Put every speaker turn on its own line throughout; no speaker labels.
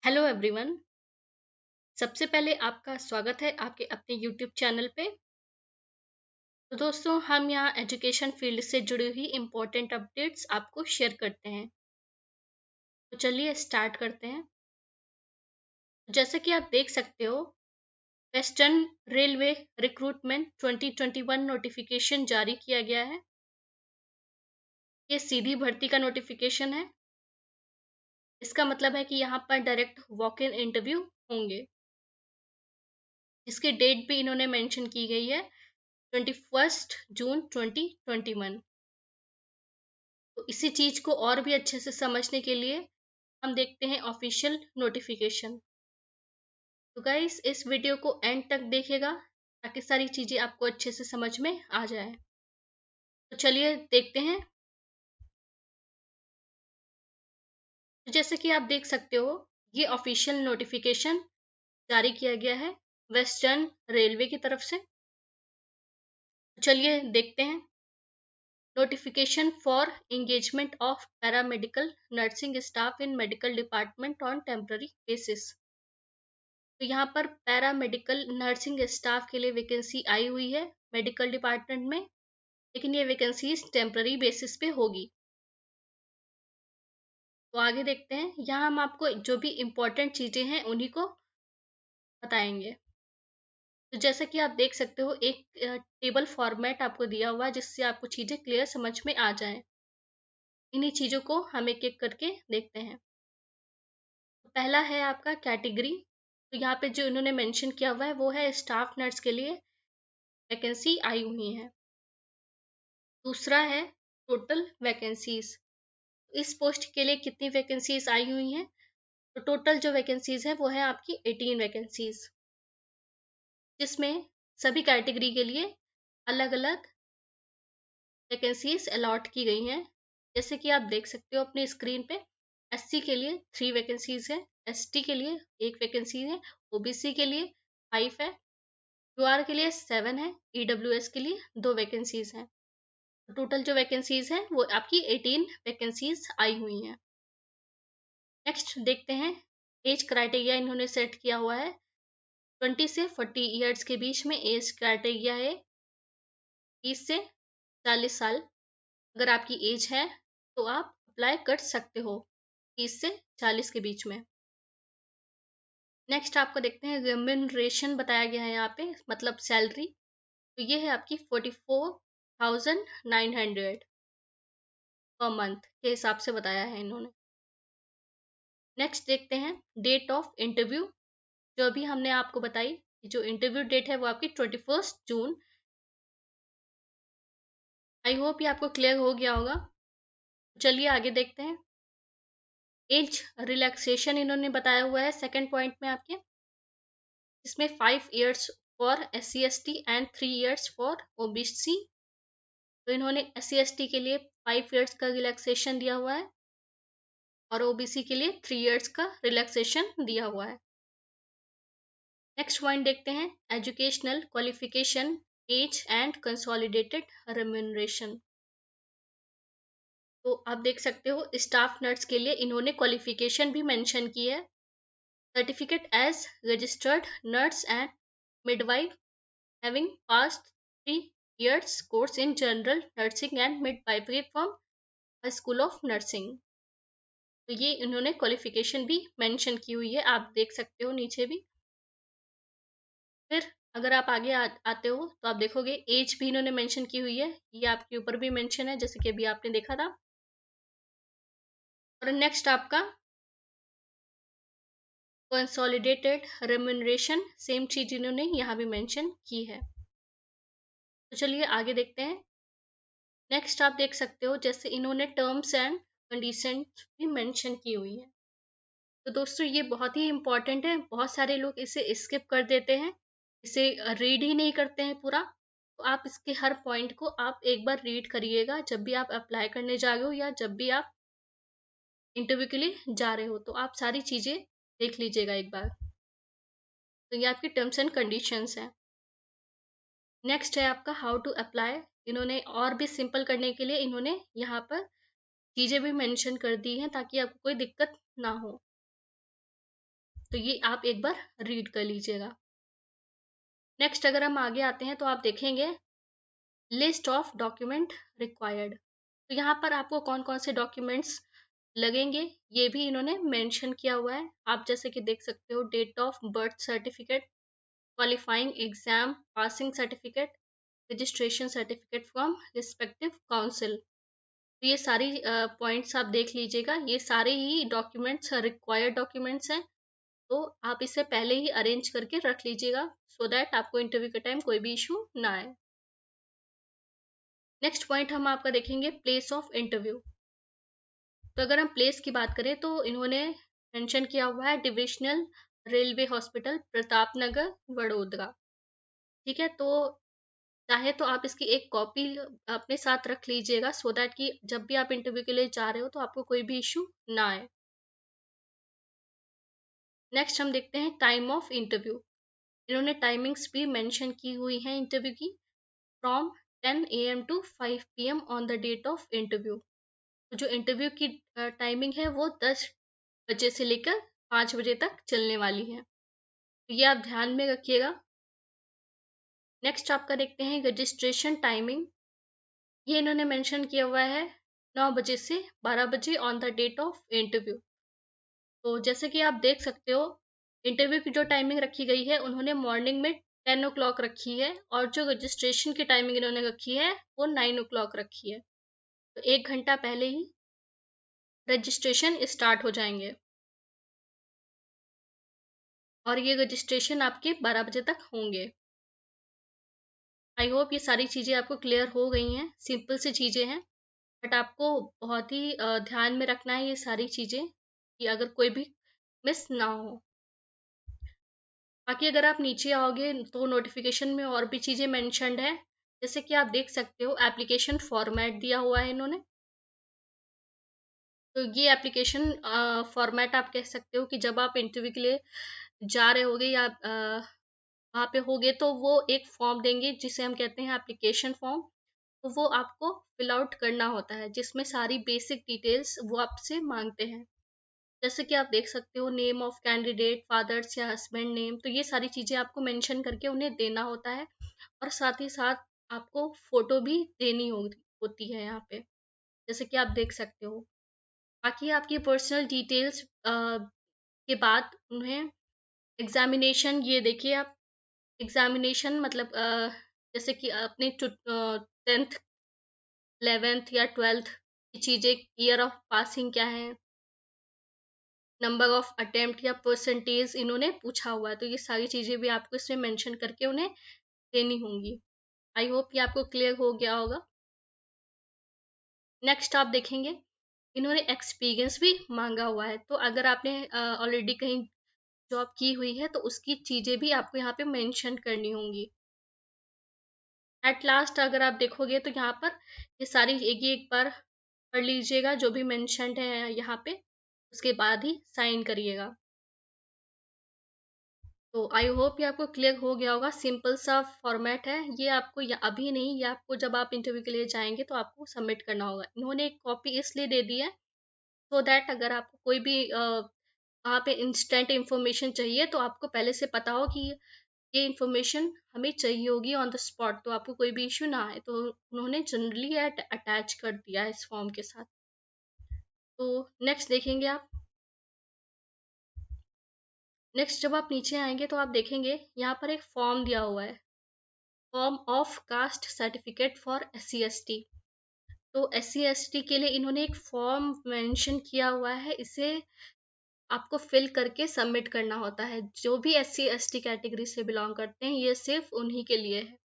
Hello everyone. सबसे पहले आपका स्वागत है आपके अपने यूट्यूब चैनल पे। तो दोस्तों, हम यहाँ एजुकेशन फील्ड से जुड़ी हुई इम्पोर्टेंट अपडेट्स आपको शेयर करते हैं। तो चलिए स्टार्ट करते हैं। जैसे कि आप देख सकते हो, वेस्टर्न रेलवे रिक्रूटमेंट 2021 नोटिफिकेशन जारी किया गया है। ये सीधी भर्ती का नोटिफिकेशन है। इसका मतलब है कि यहाँ पर डायरेक्ट वॉक इन इंटरव्यू होंगे। इसकी डेट भी इन्होंने मेंशन की गई है, 21 जून 2021। तो इसी चीज़ को और भी अच्छे से समझने के लिए हम देखते हैं ऑफिशियल नोटिफिकेशन। तो गाइस, इस वीडियो को एंड तक देखिएगा ताकि सारी चीज़ें आपको अच्छे से समझ में आ जाए। तो चलिए देखते हैं। तो जैसे कि आप देख सकते हो, ये ऑफिशियल नोटिफिकेशन जारी किया गया है वेस्टर्न रेलवे की तरफ से। चलिए देखते हैं। Notification for engagement of paramedical nursing staff in medical department on temporary basis. तो यहाँ पर पैरामेडिकल नर्सिंग स्टाफ के लिए वैकेंसी आई हुई है मेडिकल डिपार्टमेंट में, लेकिन ये वैकेंसीज टेम्पररी बेसिस पे होगी। तो आगे देखते हैं। यहाँ हम आपको जो भी इम्पोर्टेंट चीज़ें हैं उन्हीं को बताएंगे। तो जैसा कि आप देख सकते हो, एक टेबल फॉर्मेट आपको दिया हुआ है जिससे आपको चीज़ें क्लियर समझ में आ जाएं। इन्हीं चीज़ों को हम एक एक करके देखते हैं। तो पहला है आपका कैटेगरी। तो यहाँ पे जो इन्होंने मेंशन किया हुआ है वो है स्टाफ नर्स के लिए वैकेंसी आई हुई है। दूसरा है टोटल वैकेंसीज। इस पोस्ट के लिए कितनी वैकेंसीज आई हुई हैं? तो टोटल जो वैकेंसीज है वो है आपकी 18 वैकेंसीज, जिसमें सभी कैटेगरी के लिए अलग अलग वैकेंसीज अलॉट की गई हैं। जैसे कि आप देख सकते हो अपनी स्क्रीन पे, एससी के लिए 3 वैकेंसीज है, एसटी के लिए 1 वैकेंसी है, ओबीसी के लिए 5 है, यूआर के लिए 7 है, ईडब्ल्यूएस के लिए 2 वैकेंसीज हैं। टोटल जो वैकेंसीज हैं वो आपकी 18 वैकेंसीज आई हुई हैं। नेक्स्ट देखते हैं। एज क्राइटेरिया इन्होंने सेट किया हुआ है 20 से 40 ईयर्स के बीच में एज क्राइटेरिया है। 30 से 40 साल अगर आपकी एज है तो आप अप्लाई कर सकते हो 30 से 40 के बीच में। नेक्स्ट आपको देखते हैं, रेम्यूनरेशन बताया गया है यहाँ पे, मतलब सैलरी। तो ये है आपकी 44,900 पर मंथ के हिसाब से बताया है इन्होंने। नेक्स्ट देखते हैं डेट ऑफ इंटरव्यू। जो अभी हमने आपको बताई, जो इंटरव्यू डेट है वो आपकी 21 जून। आई होप ये आपको क्लियर हो गया होगा। चलिए आगे देखते हैं। एज रिलैक्सेशन इन्होंने बताया हुआ है सेकंड पॉइंट में आपके, इसमें 5 years for SC/ST and 3 years for OBC। तो इन्होंने SC/ST के लिए 5 इयर्स का रिलैक्सेशन दिया हुआ है और OBC के लिए 3 इयर्स का रिलैक्सेशन दिया हुआ है। नेक्स्ट पॉइंट देखते हैं, educational qualification, age and consolidated remuneration. तो आप देख सकते हो स्टाफ नर्स के लिए इन्होंने क्वालिफिकेशन भी मेंशन की है। Certificate as registered nurse and midwife having passed 3 years course in general nursing and midwifery from a school of nursing. तो ये इन्होंने क्वालिफिकेशन भी मेंशन की हुई है, आप देख सकते हो नीचे भी। फिर अगर आप आगे आते हो तो आप देखोगे एज भी इन्होंने मेंशन की हुई है, ये आपके ऊपर भी मेंशन है जैसे कि अभी आपने देखा था। और नेक्स्ट आपका कंसोलिडेटेड रेम्यूनरेशन, सेम चीज इन्होंने यहाँ भी मेंशन की है। तो चलिए आगे देखते हैं। नेक्स्ट आप देख सकते हो जैसे इन्होंने टर्म्स एंड कंडीशंस भी मेंशन की हुई है। तो दोस्तों ये बहुत ही इंपॉर्टेंट है, बहुत सारे लोग इसे स्किप कर देते हैं, इसे रीड ही नहीं करते हैं पूरा। तो आप इसके हर पॉइंट को आप एक बार रीड करिएगा जब भी आप अप्लाई करने जा रहे हो या जब भी आप इंटरव्यू के लिए जा रहे हो, तो आप सारी चीज़ें देख लीजिएगा एक बार। तो ये आपकी टर्म्स एंड कंडीशंस है। नेक्स्ट है आपका हाउ टू अप्लाई। इन्होंने और भी सिंपल करने के लिए इन्होंने यहाँ पर चीज़ें भी मेंशन कर दी हैं ताकि आपको कोई दिक्कत ना हो। तो ये आप एक बार रीड कर लीजिएगा। नेक्स्ट अगर हम आगे आते हैं तो आप देखेंगे लिस्ट ऑफ डॉक्यूमेंट रिक्वायर्ड। तो यहाँ पर आपको कौन कौन से डॉक्यूमेंट्स लगेंगे ये भी इन्होंने मेंशन किया हुआ है। आप जैसे कि देख सकते हो date of birth certificate, qualifying exam passing certificate, registration certificate from respective council. तो ये सारी पॉइंट्स आप देख लीजिएगा, ये सारे ही डॉक्यूमेंट्स रिक्वायर्ड डॉक्यूमेंट्स हैं। तो आप इसे पहले ही अरेंज करके रख लीजिएगा सो दैट आपको इंटरव्यू के टाइम कोई भी इशू ना आए। नेक्स्ट पॉइंट हम आपका देखेंगे प्लेस ऑफ इंटरव्यू। तो अगर हम प्लेस की बात करें तो इन्होंने मेंशन किया हुआ है divisional railway hospital Pratap Nagar Vadodara. ठीक है, तो चाहे तो आप इसकी एक कॉपी अपने साथ रख लीजिएगा सो दैट कि जब भी आप इंटरव्यू के लिए जा रहे हो तो आपको कोई भी इशू ना आए। नेक्स्ट हम देखते हैं टाइम ऑफ इंटरव्यू। इन्होंने टाइमिंग्स भी मेंशन की हुई हैं इंटरव्यू की, from 10 AM to 5 PM on the date of interview. तो जो इंटरव्यू की टाइमिंग है वो 10 बजे से लेकर 5 बजे तक चलने वाली है, तो ये आप ध्यान में रखिएगा। नेक्स्ट आपका देखते हैं रजिस्ट्रेशन टाइमिंग। ये इन्होंने मेंशन किया हुआ है 9 बजे से 12 बजे on the date of interview. तो जैसे कि आप देख सकते हो इंटरव्यू की जो टाइमिंग रखी गई है उन्होंने मॉर्निंग में 10 o'clock रखी है, और जो रजिस्ट्रेशन की टाइमिंग इन्होंने रखी है वो 9 o'clock रखी है। तो 1 घंटा पहले ही रजिस्ट्रेशन स्टार्ट हो जाएंगे और ये रजिस्ट्रेशन आपके 12 बजे तक होंगे। आई होप ये सारी चीज़ें आपको क्लियर हो गई हैं, सिंपल सी चीज़ें हैं, बट आपको बहुत ही ध्यान में रखना है ये सारी चीज़ें कि अगर कोई भी मिस ना हो। बाकी अगर आप नीचे आओगे तो नोटिफिकेशन में और भी चीज़ें मेंशन्ड है, जैसे कि आप देख सकते हो एप्लीकेशन फॉर्मेट दिया हुआ है इन्होंने। तो ये एप्लीकेशन फॉर्मेट आप कह सकते हो कि जब आप इंटरव्यू के लिए जा रहे होगे या वहाँ पे होगे तो वो एक फॉर्म देंगे जिसे हम कहते हैं एप्लीकेशन फॉर्म। तो वो आपको फिल आउट करना होता है जिसमें सारी बेसिक डिटेल्स वो आपसे मांगते हैं। जैसे कि आप देख सकते हो नेम ऑफ कैंडिडेट, फादर्स या हस्बैंड नेम, तो ये सारी चीज़ें आपको मेंशन करके उन्हें देना होता है, और साथ ही साथ आपको फ़ोटो भी देनी होती है यहाँ पे, जैसे कि आप देख सकते हो। बाकी आपकी पर्सनल डिटेल्स के बाद उन्हें एग्ज़ामिनेशन, ये देखिए आप एग्ज़ामिनेशन मतलब जैसे कि अपने 10th 11th या 12th की चीज़ें, ईयर ऑफ पासिंग क्या है, नंबर ऑफ अटेम्प्ट या परसेंटेज इन्होंने पूछा हुआ है, तो ये सारी चीज़ें भी आपको इसमें मेंशन करके उन्हें देनी होंगी। आई होप ये आपको क्लियर हो गया होगा। नेक्स्ट आप देखेंगे इन्होंने एक्सपीरियंस भी मांगा हुआ है, तो अगर आपने ऑलरेडी कहीं जॉब की हुई है तो उसकी चीज़ें भी आपको यहाँ पे मेंशन करनी होंगी। एट लास्ट अगर आप देखोगे तो यहाँ पर ये सारी एक बार पढ़ लीजिएगा जो भी मेंशन्ड है यहाँ पे, उसके बाद ही साइन करिएगा। तो आई होप ये आपको क्लियर हो गया होगा, सिंपल सा फॉर्मेट है ये, आपको अभी नहीं, ये आपको जब आप इंटरव्यू के लिए जाएंगे तो आपको सबमिट करना होगा। इन्होंने एक कॉपी इसलिए दे दी है सो दैट अगर आपको कोई भी वहाँ पे इंस्टेंट इंफॉर्मेशन चाहिए तो आपको पहले से पता हो कि ये इंफॉर्मेशन हमें चाहिए होगी ऑन द स्पॉट, तो आपको कोई भी इशू ना आए, तो उन्होंने जनरली अटैच कर दिया है इस फॉर्म के साथ। तो नेक्स्ट देखेंगे आप, नेक्स्ट जब आप नीचे आएंगे तो आप देखेंगे यहाँ पर एक फॉर्म दिया हुआ है, form of caste certificate for SC/ST। तो SC/ST के लिए इन्होंने एक फॉर्म मेंशन किया हुआ है, इसे आपको फिल करके सबमिट करना होता है। जो भी SC/ST कैटेगरी से बिलोंग करते हैं ये सिर्फ उन्हीं के लिए है,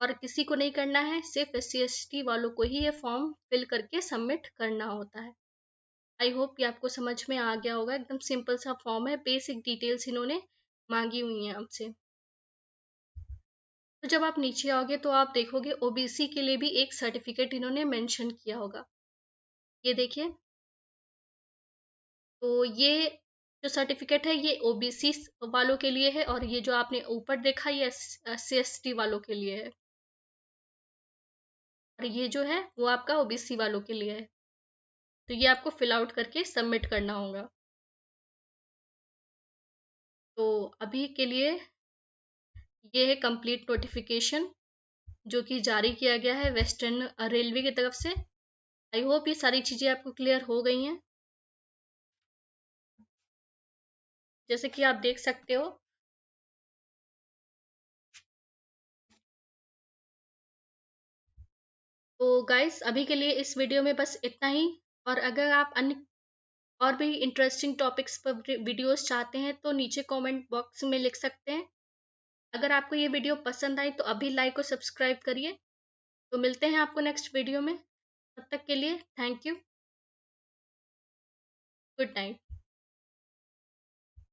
और किसी को नहीं करना है, सिर्फ SC/ST वालों को ही ये फॉर्म फिल करके सबमिट करना होता है। आई होप ये आपको समझ में आ गया होगा, एकदम सिंपल सा फॉर्म है, बेसिक डिटेल्स इन्होंने मांगी हुई हैं आपसे। तो जब आप नीचे आओगे तो आप देखोगे OBC के लिए भी एक सर्टिफिकेट इन्होंने मेंशन किया होगा, ये देखिए। तो ये जो सर्टिफिकेट है ये OBC वालों के लिए है, और ये जो आपने ऊपर देखा ये SC/ST वालों के लिए है, और ये जो है वो आपका OBC वालों के लिए है। तो ये आपको फिल आउट करके सबमिट करना होगा। तो अभी के लिए ये है कंप्लीट नोटिफिकेशन जो कि जारी किया गया है वेस्टर्न रेलवे की तरफ से। आई होप ये सारी चीज़ें आपको क्लियर हो गई हैं। जैसे कि आप देख सकते हो, तो गाइस अभी के लिए इस वीडियो में बस इतना ही। और अगर आप अन्य और भी इंटरेस्टिंग टॉपिक्स पर वीडियोस चाहते हैं तो नीचे कमेंट बॉक्स में लिख सकते हैं। अगर आपको ये वीडियो पसंद आई तो अभी लाइक और सब्सक्राइब करिए। तो मिलते हैं आपको नेक्स्ट वीडियो में। तब तक के लिए थैंक यू। Good night.